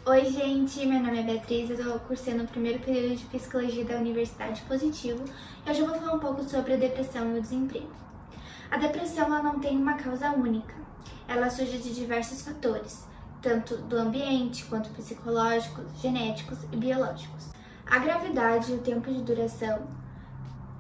Oi, gente, meu nome é Beatriz, eu estou cursando o primeiro período de Psicologia da Universidade Positivo e hoje eu vou falar um pouco sobre a depressão e o desemprego. A depressão ela não tem uma causa única, ela surge de diversos fatores, tanto do ambiente quanto psicológicos, genéticos e biológicos. A gravidade e o tempo de duração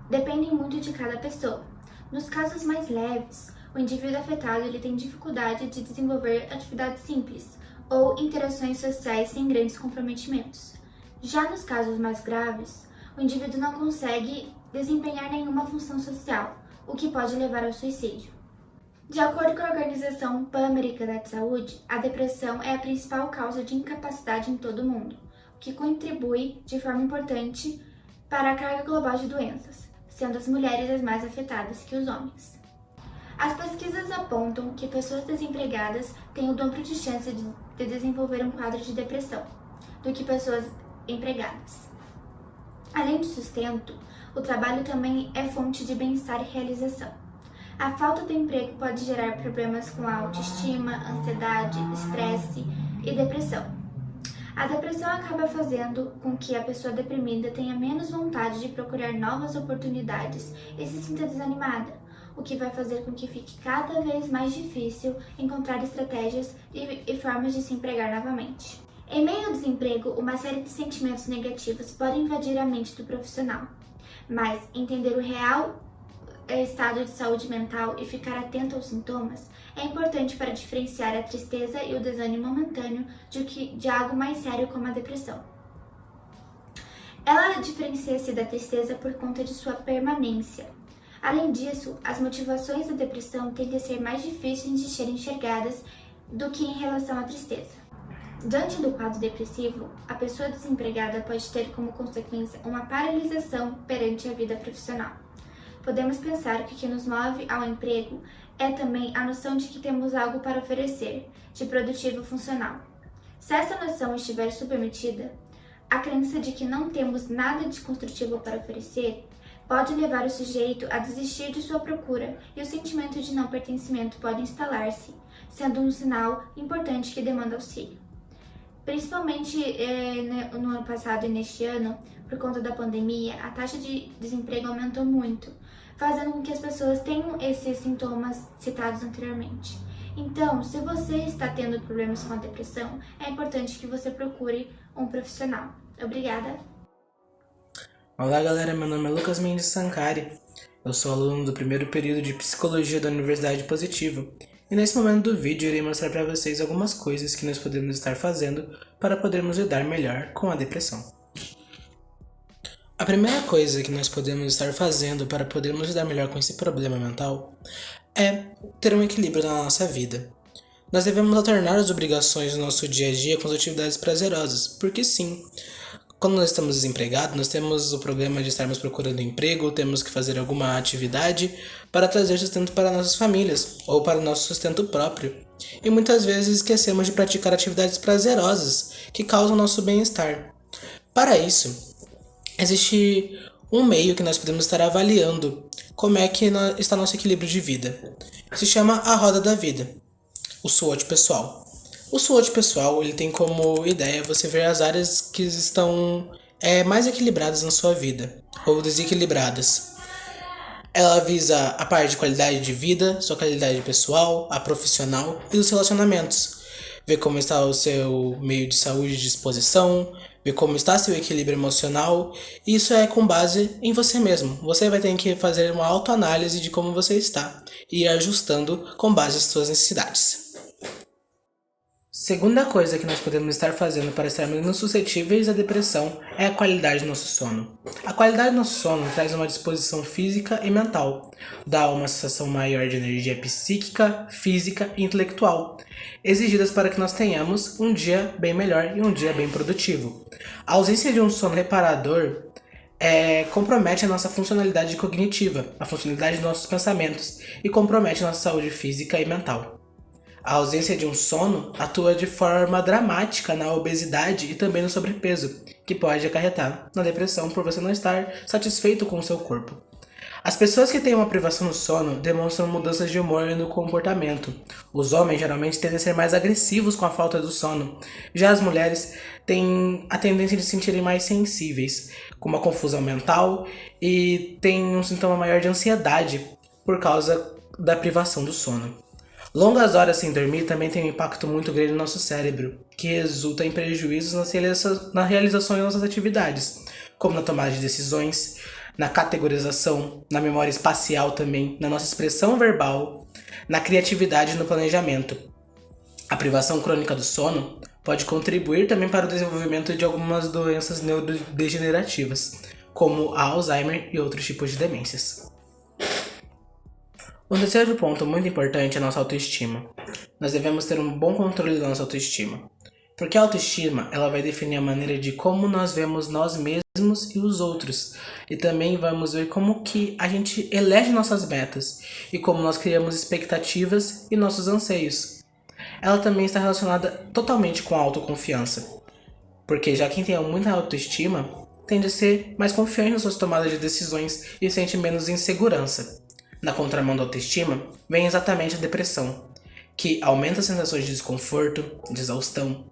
dependem muito de cada pessoa. Nos casos mais leves, o indivíduo afetado ele tem dificuldade de desenvolver atividades simples ou interações sociais sem grandes comprometimentos. Já nos casos mais graves, o indivíduo não consegue desempenhar nenhuma função social, o que pode levar ao suicídio. De acordo com a Organização Pan-Americana de Saúde, a depressão é a principal causa de incapacidade em todo o mundo, o que contribui de forma importante para a carga global de doenças, sendo as mulheres as mais afetadas que os homens. As pesquisas apontam que pessoas desempregadas têm o dobro de chance de desenvolver um quadro de depressão do que pessoas empregadas. Além do sustento, o trabalho também é fonte de bem-estar e realização. A falta de emprego pode gerar problemas com a autoestima, ansiedade, estresse e depressão. A depressão acaba fazendo com que a pessoa deprimida tenha menos vontade de procurar novas oportunidades e se sinta desanimada, o que vai fazer com que fique cada vez mais difícil encontrar estratégias e formas de se empregar novamente. Em meio ao desemprego, uma série de sentimentos negativos podem invadir a mente do profissional, mas entender o real estado de saúde mental e ficar atento aos sintomas é importante para diferenciar a tristeza e o desânimo momentâneo de algo mais sério como a depressão. Ela diferencia-se da tristeza por conta de sua permanência. Além disso, as motivações da depressão tendem a ser mais difíceis de serem enxergadas do que em relação à tristeza. Diante do quadro depressivo, a pessoa desempregada pode ter como consequência uma paralisação perante a vida profissional. Podemos pensar que o que nos move ao emprego é também a noção de que temos algo para oferecer, de produtivo funcional. Se essa noção estiver submetida, a crença de que não temos nada de construtivo para oferecer pode levar o sujeito a desistir de sua procura e o sentimento de não pertencimento pode instalar-se, sendo um sinal importante que demanda auxílio. Principalmente no ano passado e neste ano, por conta da pandemia, a taxa de desemprego aumentou muito, fazendo com que as pessoas tenham esses sintomas citados anteriormente. Então, se você está tendo problemas com a depressão, é importante que você procure um profissional. Obrigada! Olá galera, meu nome é Lucas Mendes Sancari, eu sou aluno do primeiro período de Psicologia da Universidade Positivo e nesse momento do vídeo irei mostrar para vocês algumas coisas que nós podemos estar fazendo para podermos lidar melhor com a depressão. A primeira coisa que nós podemos estar fazendo para podermos lidar melhor com esse problema mental é ter um equilíbrio na nossa vida. Nós devemos alternar as obrigações do nosso dia a dia com as atividades prazerosas, porque sim, quando nós estamos desempregados, nós temos o problema de estarmos procurando emprego, temos que fazer alguma atividade para trazer sustento para nossas famílias ou para o nosso sustento próprio. E muitas vezes esquecemos de praticar atividades prazerosas que causam nosso bem-estar. Para isso, existe um meio que nós podemos estar avaliando como é que está nosso equilíbrio de vida. Se chama a roda da vida, o SWOT pessoal. O SWOT pessoal ele tem como ideia você ver as áreas que estão mais equilibradas na sua vida, ou desequilibradas. Ela visa a parte de qualidade de vida, sua qualidade pessoal, a profissional e os relacionamentos. Ver como está o seu meio de saúde e disposição, ver como está seu equilíbrio emocional. Isso é com base em você mesmo. Você vai ter que fazer uma autoanálise de como você está e ir ajustando com base nas suas necessidades. Segunda coisa que nós podemos estar fazendo para estarmos menos suscetíveis à depressão é a qualidade do nosso sono. A qualidade do nosso sono traz uma disposição física e mental, dá uma sensação maior de energia psíquica, física e intelectual, exigidas para que nós tenhamos um dia bem melhor e um dia bem produtivo. A ausência de um sono reparador compromete a nossa funcionalidade cognitiva, a funcionalidade dos nossos pensamentos e compromete a nossa saúde física e mental. A ausência de um sono atua de forma dramática na obesidade e também no sobrepeso, que pode acarretar na depressão por você não estar satisfeito com o seu corpo. As pessoas que têm uma privação no sono demonstram mudanças de humor e no comportamento. Os homens geralmente tendem a ser mais agressivos com a falta do sono. Já as mulheres têm a tendência de se sentirem mais sensíveis, com uma confusão mental e têm um sintoma maior de ansiedade por causa da privação do sono. Longas horas sem dormir também tem um impacto muito grande no nosso cérebro, que resulta em prejuízos na realização de nossas atividades, como na tomada de decisões, na categorização, na memória espacial também, na nossa expressão verbal, na criatividade e no planejamento. A privação crônica do sono pode contribuir também para o desenvolvimento de algumas doenças neurodegenerativas, como a Alzheimer e outros tipos de demências. Um terceiro ponto muito importante é a nossa autoestima. Nós devemos ter um bom controle da nossa autoestima. Porque a autoestima, ela vai definir a maneira de como nós vemos nós mesmos e os outros. E também vamos ver como que a gente elege nossas metas e como nós criamos expectativas e nossos anseios. Ela também está relacionada totalmente com a autoconfiança. Porque já quem tem muita autoestima tende a ser mais confiante nas suas tomadas de decisões e sente menos insegurança. Na contramão da autoestima, vem exatamente a depressão, que aumenta as sensações de desconforto, de exaustão,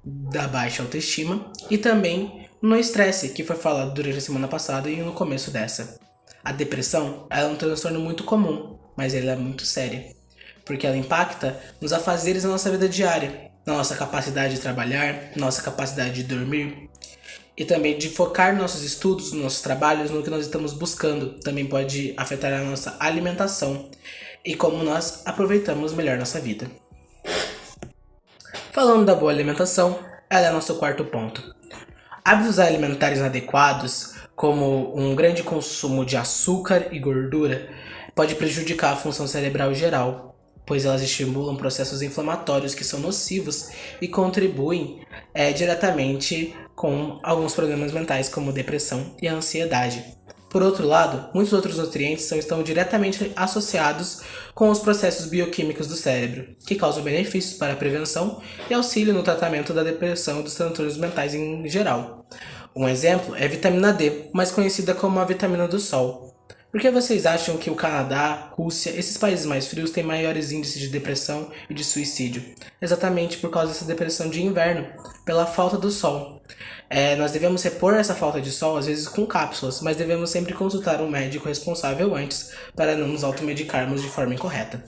da baixa autoestima e também no estresse, que foi falado durante a semana passada e no começo dessa. A depressão é um transtorno muito comum, mas ela é muito séria, porque ela impacta nos afazeres da nossa vida diária, na nossa capacidade de trabalhar, nossa capacidade de dormir e também de focar nossos estudos, nossos trabalhos, no que nós estamos buscando. Também pode afetar a nossa alimentação e como nós aproveitamos melhor nossa vida. Falando da boa alimentação, ela é nosso quarto ponto. Hábitos alimentares inadequados, como um grande consumo de açúcar e gordura, pode prejudicar a função cerebral geral, pois elas estimulam processos inflamatórios que são nocivos e contribuem diretamente com alguns problemas mentais, como depressão e ansiedade. Por outro lado, muitos outros nutrientes estão diretamente associados com os processos bioquímicos do cérebro, que causam benefícios para a prevenção e auxílio no tratamento da depressão e dos transtornos mentais em geral. Um exemplo é a vitamina D, mais conhecida como a vitamina do sol. Por que vocês acham que o Canadá, Rússia, esses países mais frios têm maiores índices de depressão e de suicídio? Exatamente por causa dessa depressão de inverno, pela falta do sol. Nós devemos repor essa falta de sol, às vezes com cápsulas, mas devemos sempre consultar um médico responsável antes para não nos automedicarmos de forma incorreta.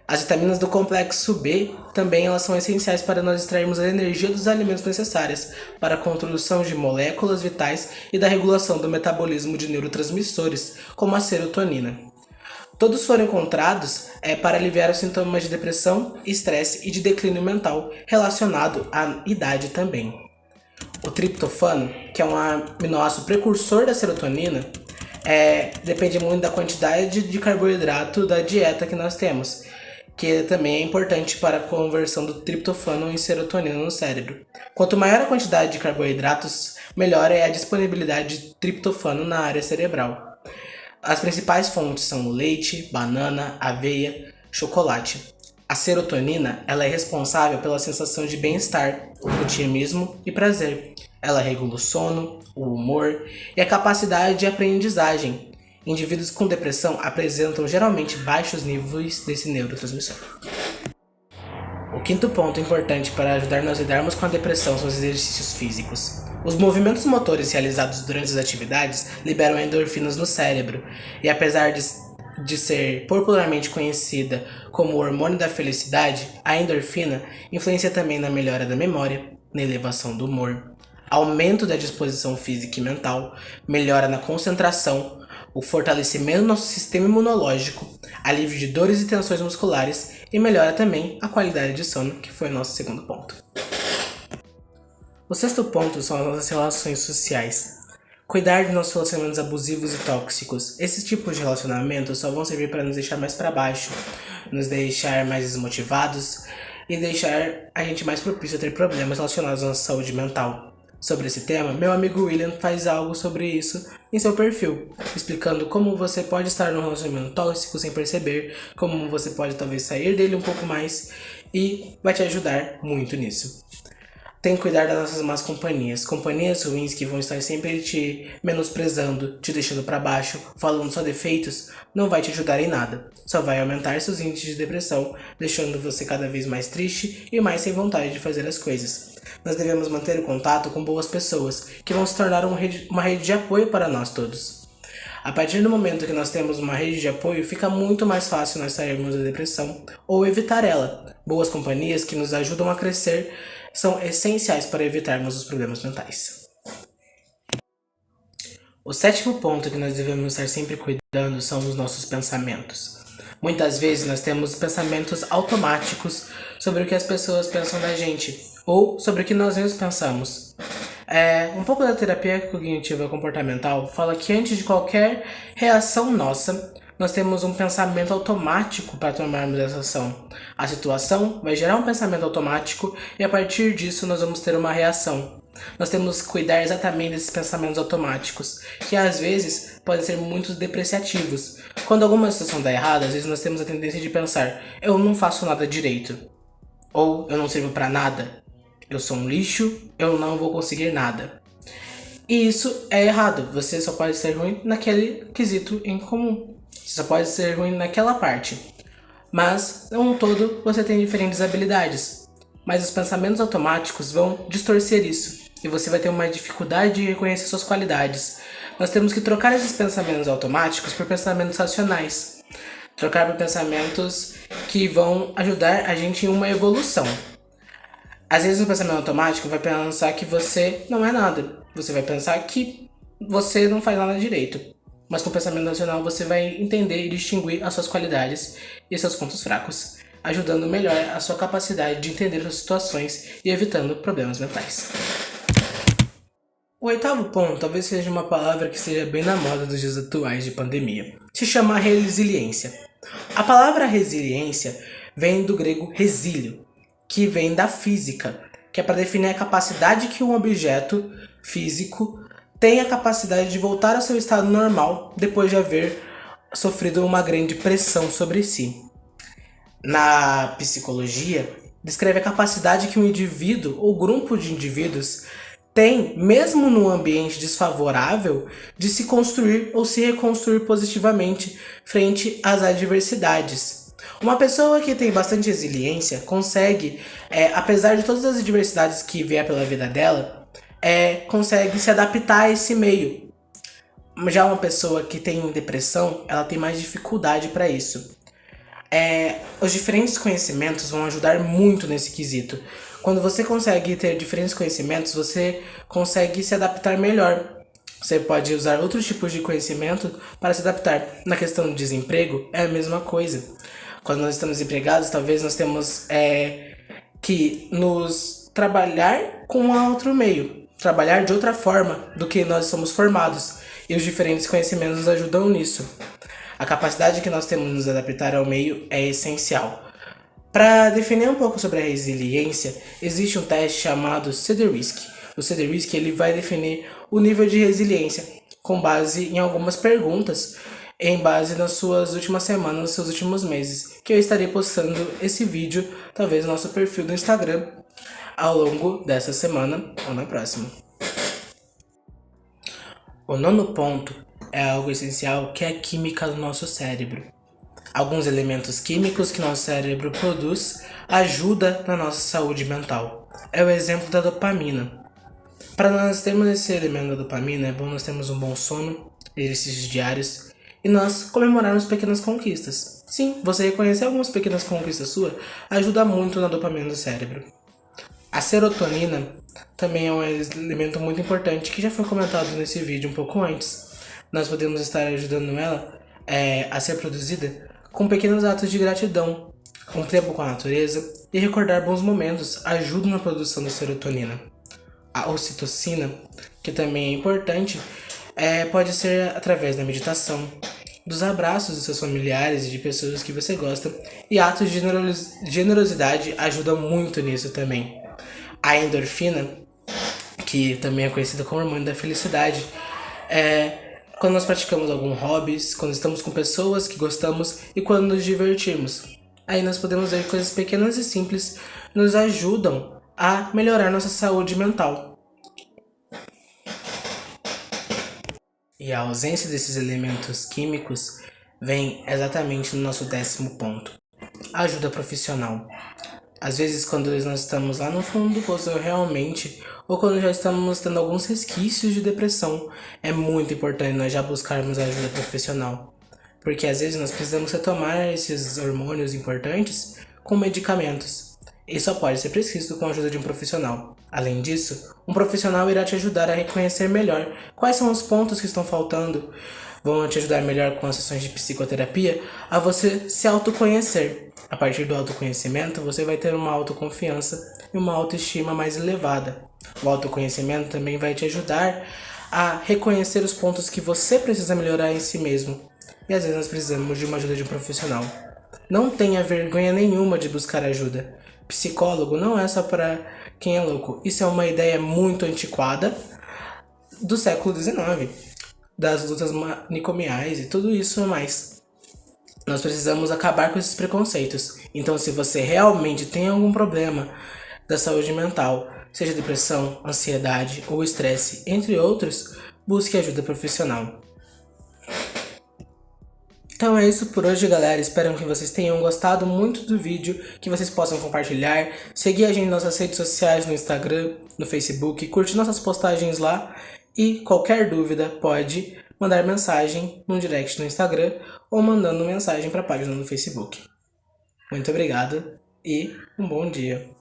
As vitaminas do complexo B também elas são essenciais para nós extrairmos a energia dos alimentos necessárias para a construção de moléculas vitais e da regulação do metabolismo de neurotransmissores, como a serotonina. Todos foram encontrados para aliviar os sintomas de depressão, estresse e de declínio mental relacionado à idade também. O triptofano, que é um aminoácido precursor da serotonina, depende muito da quantidade de carboidrato da dieta que nós temos, que também é importante para a conversão do triptofano em serotonina no cérebro. Quanto maior a quantidade de carboidratos, melhor é a disponibilidade de triptofano na área cerebral. As principais fontes são o leite, banana, aveia, chocolate. A serotonina ela é responsável pela sensação de bem-estar, otimismo e prazer. Ela regula o sono, o humor e a capacidade de aprendizagem. Indivíduos com depressão apresentam geralmente baixos níveis desse neurotransmissor. O quinto ponto importante para ajudar nós a lidarmos com a depressão são os exercícios físicos. Os movimentos motores realizados durante as atividades liberam endorfinas no cérebro, e apesar de ser popularmente conhecida como o hormônio da felicidade, a endorfina influencia também na melhora da memória, na elevação do humor, aumento da disposição física e mental, melhora na concentração, o fortalecimento do nosso sistema imunológico, alívio de dores e tensões musculares e melhora também a qualidade de sono, que foi o nosso segundo ponto. O sexto ponto são as nossas relações sociais. Cuidar de nossos relacionamentos abusivos e tóxicos. Esses tipos de relacionamentos só vão servir para nos deixar mais para baixo, nos deixar mais desmotivados e deixar a gente mais propício a ter problemas relacionados à nossa saúde mental. Sobre esse tema, meu amigo William faz algo sobre isso em seu perfil, explicando como você pode estar num relacionamento tóxico sem perceber, como você pode talvez sair dele um pouco mais e vai te ajudar muito nisso. tem que cuidar das nossas más companhias. Companhias ruins que vão estar sempre te menosprezando, te deixando pra baixo, falando só defeitos, não vai te ajudar em nada. Só vai aumentar seus índices de depressão, deixando você cada vez mais triste e mais sem vontade de fazer as coisas. Nós devemos manter o contato com boas pessoas, que vão se tornar uma rede de apoio para nós todos. A partir do momento que nós temos uma rede de apoio, fica muito mais fácil nós sairmos da depressão ou evitar ela. Boas companhias que nos ajudam a crescer são essenciais para evitarmos os problemas mentais. O sétimo ponto que nós devemos estar sempre cuidando são os nossos pensamentos. Muitas vezes nós temos pensamentos automáticos sobre o que as pessoas pensam da gente ou sobre o que nós mesmos pensamos. Um pouco da terapia cognitiva comportamental fala que antes de qualquer reação nossa, nós temos um pensamento automático para tomarmos essa ação. A situação vai gerar um pensamento automático e a partir disso nós vamos ter uma reação. Nós temos que cuidar exatamente desses pensamentos automáticos, que às vezes podem ser muito depreciativos. Quando alguma situação dá errado, às vezes nós temos a tendência de pensar: eu não faço nada direito, ou eu não sirvo para nada, eu sou um lixo, eu não vou conseguir nada. E isso é errado, você só pode ser ruim naquele quesito em comum. Você só pode ser ruim naquela parte. Mas, no todo, você tem diferentes habilidades. Mas os pensamentos automáticos vão distorcer isso. E você vai ter uma dificuldade de reconhecer suas qualidades. Nós temos que trocar esses pensamentos automáticos por pensamentos racionais. Trocar por pensamentos que vão ajudar a gente em uma evolução. Às vezes, um pensamento automático vai pensar que você não é nada. Você vai pensar que você não faz nada direito. Mas com o pensamento racional você vai entender e distinguir as suas qualidades e seus pontos fracos, ajudando melhor a sua capacidade de entender as situações e evitando problemas mentais. O oitavo ponto talvez seja uma palavra que esteja bem na moda dos dias atuais de pandemia. Se chama resiliência. A palavra resiliência vem do grego resílio, que vem da física, que é para definir a capacidade que um objeto físico tem a capacidade de voltar ao seu estado normal depois de haver sofrido uma grande pressão sobre si. Na psicologia, descreve a capacidade que um indivíduo ou grupo de indivíduos tem, mesmo num ambiente desfavorável, de se construir ou se reconstruir positivamente frente às adversidades. Uma pessoa que tem bastante resiliência consegue, apesar de todas as adversidades que vier pela vida dela, consegue se adaptar a esse meio. Já uma pessoa que tem depressão, ela tem mais dificuldade para isso. Os diferentes conhecimentos vão ajudar muito nesse quesito. Quando você consegue ter diferentes conhecimentos, você consegue se adaptar melhor. Você pode usar outros tipos de conhecimento para se adaptar. Na questão do desemprego, é a mesma coisa. Quando nós estamos empregados, talvez nós temos que nos trabalhar com outro meio. Trabalhar de outra forma do que nós somos formados, e os diferentes conhecimentos nos ajudam nisso. A capacidade que nós temos de nos adaptar ao meio é essencial. Para definir um pouco sobre a resiliência, existe um teste chamado Cedar-Risk. O Cedar-Risk ele vai definir o nível de resiliência com base em algumas perguntas, em base nas suas últimas semanas, nos seus últimos meses, que eu estarei postando esse vídeo, talvez no nosso perfil do Instagram, ao longo dessa semana ou na próxima. O nono ponto é algo essencial, que é a química do nosso cérebro. Alguns elementos químicos que nosso cérebro produz ajudam na nossa saúde mental. É o exemplo da dopamina. Para nós termos esse elemento da dopamina, é bom nós termos um bom sono, exercícios diários e nós comemorarmos pequenas conquistas. Sim, você reconhecer algumas pequenas conquistas suas ajuda muito na dopamina do cérebro. A serotonina também é um elemento muito importante que já foi comentado nesse vídeo um pouco antes. Nós podemos estar ajudando ela a ser produzida com pequenos atos de gratidão, um tempo com a natureza e recordar bons momentos ajudam na produção da serotonina. A ocitocina, que também é importante, pode ser através da meditação, dos abraços dos seus familiares e de pessoas que você gosta, e atos de generosidade ajudam muito nisso também. A endorfina, que também é conhecida como hormônio da felicidade, quando nós praticamos algum hobby, quando estamos com pessoas que gostamos e quando nos divertimos. Aí nós podemos ver que coisas pequenas e simples nos ajudam a melhorar nossa saúde mental. E a ausência desses elementos químicos vem exatamente no nosso 10º ponto: ajuda profissional. Às vezes, quando nós estamos lá no fundo do poço realmente, ou quando já estamos tendo alguns resquícios de depressão, é muito importante nós já buscarmos ajuda profissional. Porque às vezes nós precisamos retomar esses hormônios importantes com medicamentos. E só pode ser prescrito com a ajuda de um profissional. Além disso, um profissional irá te ajudar a reconhecer melhor quais são os pontos que estão faltando, vão te ajudar melhor com as sessões de psicoterapia a você se autoconhecer. A partir do autoconhecimento, você vai ter uma autoconfiança e uma autoestima mais elevada. O autoconhecimento também vai te ajudar a reconhecer os pontos que você precisa melhorar em si mesmo. E às vezes nós precisamos de uma ajuda de um profissional. Não tenha vergonha nenhuma de buscar ajuda. Psicólogo não é só para quem é louco. Isso é uma ideia muito antiquada do século XIX, das lutas manicomiais e tudo isso mais. Nós precisamos acabar com esses preconceitos. Então, se você realmente tem algum problema da saúde mental, seja depressão, ansiedade ou estresse, entre outros, busque ajuda profissional. Então é isso por hoje, galera. Espero que vocês tenham gostado muito do vídeo, que vocês possam compartilhar, seguir a gente nas nossas redes sociais, no Instagram, no Facebook, curtir nossas postagens lá e qualquer dúvida pode mandar mensagem no direct no Instagram ou mandando mensagem para a página no Facebook. Muito obrigado e um bom dia.